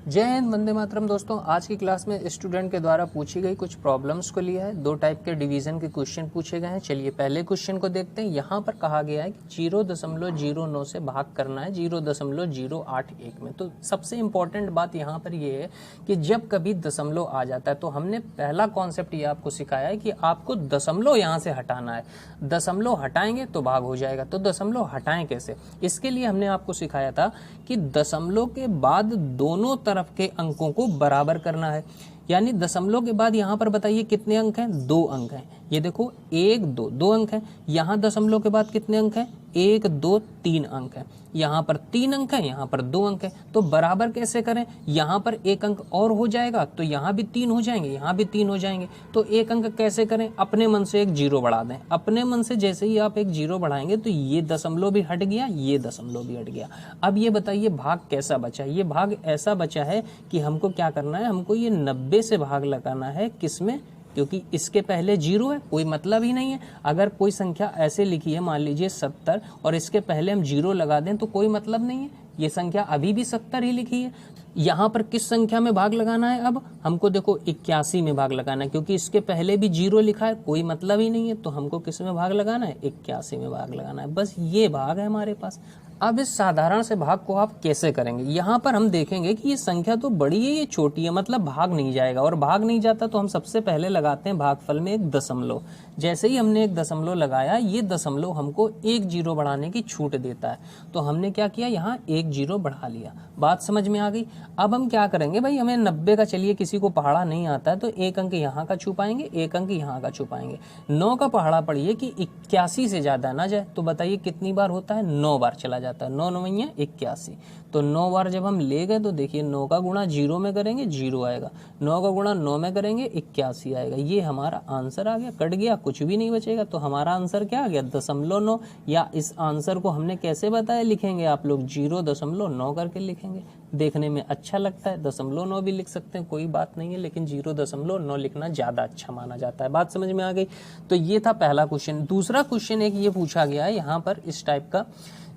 जय हिंद, वंदे मातरम। दोस्तों, आज की क्लास में स्टूडेंट के द्वारा पूछी गई कुछ प्रॉब्लम्स को लिया है। दो टाइप के डिवीजन के क्वेश्चन पूछे गए हैं। चलिए पहले क्वेश्चन को देखते हैं। यहाँ पर कहा गया है कि 0.09 से भाग करना है 0.081 में। तो सबसे इम्पोर्टेंट बात यहाँ पर ये है कि जब कभी दशमलव आ जाता है तो हमने पहला कॉन्सेप्ट ये आपको सिखाया है कि आपको दशमलव यहाँ से हटाना है। दशमलव हटाएंगे तो भाग हो जाएगा। तो दशमलव हटाएं कैसे, इसके लिए हमने आपको सिखाया था कि दशमलव के बाद दोनों तरफ के अंकों को बराबर करना है। यानी दशमलव के बाद यहाँ पर बताइए कितने अंक हैं? 2 अंक हैं। ये देखो 1 2 2 अंक हैं। यहाँ दशमलव के बाद कितने अंक हैं? 1 2 3 अंक हैं। यहाँ पर 3 अंक हैं, यहाँ पर 2 अंक हैं। तो बराबर कैसे करें? यहाँ पर 1 अंक और हो जाएगा तो यहाँ भी 3 हो जाएंगे, यहाँ भी 3 हो जाएंगे। तो 1 अंक कैसे करें? अपने मन से एक 0 बढ़ा दें। अपने मन से जैसे ही आप एक 0 बढ़ाएंगे तो ये दशमलव भी हट गया, ये दशमलव भी हट गया। अब ये बताइए भाग कैसा बचा? ये भाग ऐसा बचा है कि हमको क्या करना है, हमको ये 90 से भाग लगाना है। किसमें? क्योंकि इसके पहले 0 है, कोई मतलब ही नहीं है। अगर कोई संख्या ऐसे लिखी है, मान लीजिए 70, और इसके पहले हम 0 लगा दें तो कोई मतलब नहीं है। ये संख्या अभी भी 70 ही लिखी है। यहाँ पर किस संख्या में भाग लगाना है? अब हमको देखो 81 में भाग लगाना है, क्योंकि इसके पहले भी 0 लिखा है, कोई मतलब ही नहीं है। तो हमको किस में भाग लगाना है? 81 में भाग लगाना है। बस ये भाग है हमारे पास। अब इस साधारण से भाग को आप कैसे करेंगे? यहाँ पर हम देखेंगे कि ये संख्या तो बड़ी है, ये छोटी है, मतलब भाग नहीं जाएगा। और भाग नहीं जाता तो हम सबसे पहले लगाते हैं भागफल में एक दशमलव। जैसे ही हमने एक दशमलव लगाया, ये दशमलव हमको 1 0 बढ़ाने की छूट देता है। तो हमने क्या किया? यहाँ 1 0 बढ़ा लिया। बात समझ में आ गई? अब हम क्या करेंगे भाई, हमें 90 का, चलिए किसी को पहाड़ा नहीं आता है तो 1 अंक यहाँ का छुपाएंगे, 1 अंक यहाँ का छुपाएंगे। 9 का पहाड़ा पढ़िए कि 81 से ज्यादा ना जाए। तो बताइए कितनी बार होता है? 9 बार चला जाता है। 9 9 81। तो 9 बार जब हम ले गए तो देखिए 9 का गुणा 0 में करेंगे 0 आएगा, 9 का गुणा 9 में करेंगे 81 आएगा। ये हमारा आंसर आ गया। कट गया, कुछ भी नहीं बचेगा। तो हमारा आंसर क्या आ गया? 0.9। या इस आंसर को हमने कैसे बताया लिखेंगे आप लोग? 0.9 करके लिखेंगे। देखने में अच्छा लगता है, 0.9 भी लिख सकते हैं, कोई बात नहीं है, लेकिन 0.9 लिखना ज्यादा अच्छा माना जाता है। बात समझ में आ गई? तो ये था पहला क्वेश्चन। दूसरा क्वेश्चन एक ये पूछा गया है यहाँ पर इस टाइप का,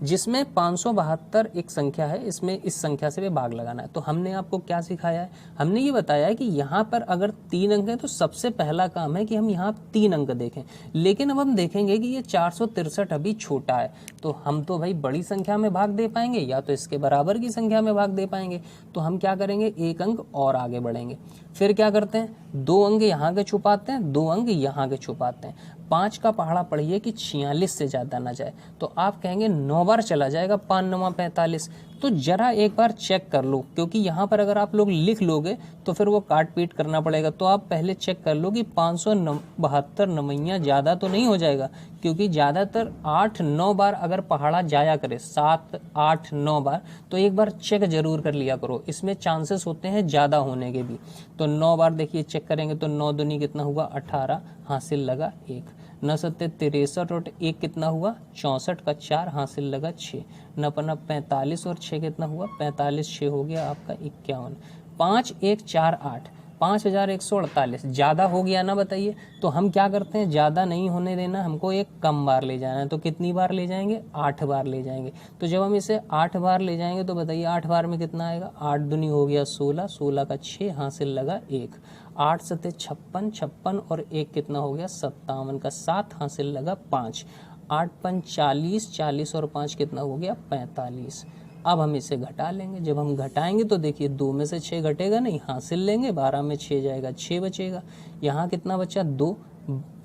जिसमें 572 एक संख्या है, इसमें इस संख्या से भी भाग लगाना है। तो हमने आपको क्या सिखाया है? हमने ये बताया है कि यहाँ पर अगर 3 अंक है तो सबसे पहला काम है कि हम यहाँ 3 अंक देखें। लेकिन अब हम देखेंगे कि ये 463 अभी छोटा है, तो हम तो भाई बड़ी संख्या में भाग दे पाएंगे या तो इसके बराबर की संख्या में भाग दे पाएंगे। तो हम क्या करेंगे? 1 अंक और आगे बढ़ेंगे। फिर क्या करते हैं? 2 अंक यहाँ के छुपाते हैं, 2 अंक यहाँ के छुपाते हैं। 5 का पहाड़ा पढ़िए कि 46 से ज्यादा ना जाए। तो आप कहेंगे 9 बार चला जाएगा, 5 9 45। तो जरा एक बार चेक कर लो, क्योंकि यहाँ पर अगर आप लोग लिख लोगे तो फिर वो काट पीट करना पड़ेगा। तो आप पहले चेक कर लो कि 572 नमैया ज्यादा तो नहीं हो जाएगा, क्योंकि ज्यादातर 8 9 बार अगर पहाड़ा जाया करे, 7 8 9 बार, तो एक बार चेक जरूर कर लिया करो। इसमें चांसेस होते हैं ज्यादा होने के भी। तो 9 बार देखिए चेक करेंगे तो 9 दूनी कितना हुआ? 18, हासिल लगा 1। 9 सत्ते 63 और 1 कितना हुआ? 64 का 4, हासिल लगा 6। 9 पन्ना 45 और 6 कितना हुआ? 45, 6 हो गया आपका 51। 5 1 4 8, 5148। ज्यादा हो गया ना? बताइए। तो हम क्या करते हैं? ज्यादा नहीं होने देना, हमको एक कम बार ले जाना है। तो कितनी बार ले जाएंगे? 8 बार ले जाएंगे। तो जब हम इसे 8 बार ले जाएंगे तो बताइए 8 बार में कितना आएगा? 8 दूनी हो गया 16, 16 का 6, हासिल लगा 1। 8 सत्ते 56, 56 और 1 कितना हो गया? 57 का 7, हासिल लगा 5। 8 पंच 40, 40 और 5 कितना हो गया? 45। अब हम इसे घटा लेंगे। जब हम घटाएंगे तो देखिए 2 में से 6 घटेगा नहीं, हासिल लेंगे, 12 में 6 जाएगा, 6 बचेगा। यहाँ कितना बचा? 2।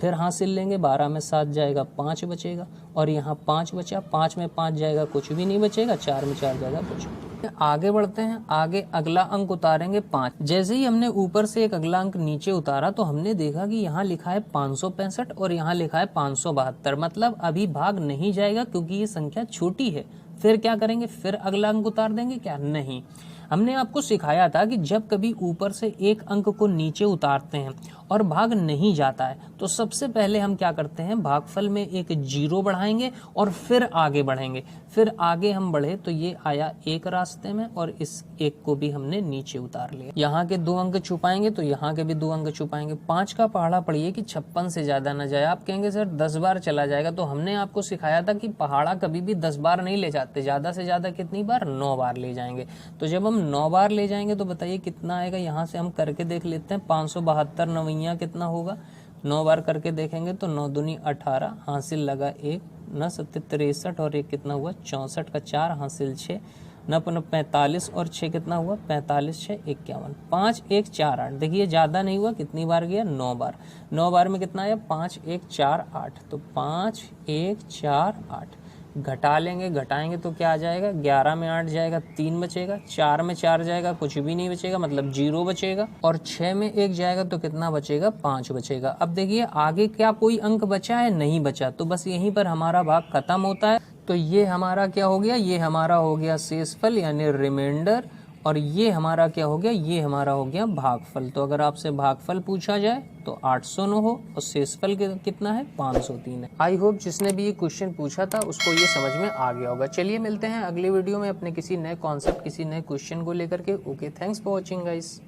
फिर हासिल लेंगे, 12 में 7 जाएगा, 5 बचेगा। और यहाँ 5 बचा, 5 में 5 जाएगा, कुछ भी नहीं बचेगा। 4 में 4 जाएगा, कुछ। आगे बढ़ते हैं। आगे अगला अंक उतारेंगे 5। जैसे ही हमने ऊपर से एक अगला अंक नीचे उतारा तो हमने देखा कि यहाँ लिखा है 565 और यहाँ लिखा है 572। मतलब अभी भाग नहीं जाएगा क्योंकि ये संख्या छोटी है। फिर क्या करेंगे? फिर अगला अंक उतार देंगे क्या? नहीं। हमने आपको सिखाया था कि जब कभी ऊपर से एक अंक को नीचे उतारते हैं और भाग नहीं जाता है तो सबसे पहले हम क्या करते हैं? भागफल में एक 0 बढ़ाएंगे और फिर आगे बढ़ेंगे। फिर आगे हम बढ़े तो ये आया 1 रास्ते में और इस 1 को भी हमने नीचे उतार लिया। यहाँ के 2 अंक छुपाएंगे तो यहाँ के भी 2 अंक छुपाएंगे। 5 का पहाड़ा पढ़िए कि 56 से ज्यादा न जाए। आप कहेंगे सर 10 बार चला जाएगा, तो हमने आपको सिखाया था कि पहाड़ा कभी भी 10 बार नहीं ले जाते, ज्यादा से ज्यादा कितनी बार? 9 बार ले जाएंगे। तो जब हम हम 9 बार ले जाएंगे तो बताइए कितना आएगा। यहाँ से हम करके देख लेते हैं। 572 नवैया कितना होगा, 9 बार करके देखेंगे तो 9 दूनी 18, हासिल लगा 1, 9 सत्ते 63 और 1 कितना हुआ 64 का 4, हासिल 6, 9 पुनः 45 और 6 कितना हुआ 45, 6 51, 5 1 4 8। देखिए ज़्यादा नहीं हुआ, कितनी बार गया 9 बार। 9 बार में कितना आया 5 1 4 8, तो 5 1 4 8 घटा लेंगे, घटाएंगे तो क्या आ जाएगा 11 में 8 जाएगा 3 बचेगा, 4 में 4 जाएगा कुछ भी नहीं बचेगा मतलब 0 बचेगा, और 6 में 1 जाएगा तो कितना बचेगा 5 बचेगा। अब देखिए आगे क्या कोई अंक बचा है, नहीं बचा, तो बस यहीं पर हमारा भाग खत्म होता है। तो ये हमारा क्या हो गया, ये हमारा हो गया शेषफल यानी रिमाइंडर, और ये हमारा क्या हो गया, ये हमारा हो गया भागफल। तो अगर आपसे भागफल पूछा जाए तो 809 हो और शेषफल कितना है 503 है। आई होप जिसने भी ये क्वेश्चन पूछा था उसको ये समझ में आ गया होगा। चलिए मिलते हैं अगली वीडियो में अपने किसी नए कॉन्सेप्ट किसी नए क्वेश्चन को लेकर के। Okay, thanks for watching guys.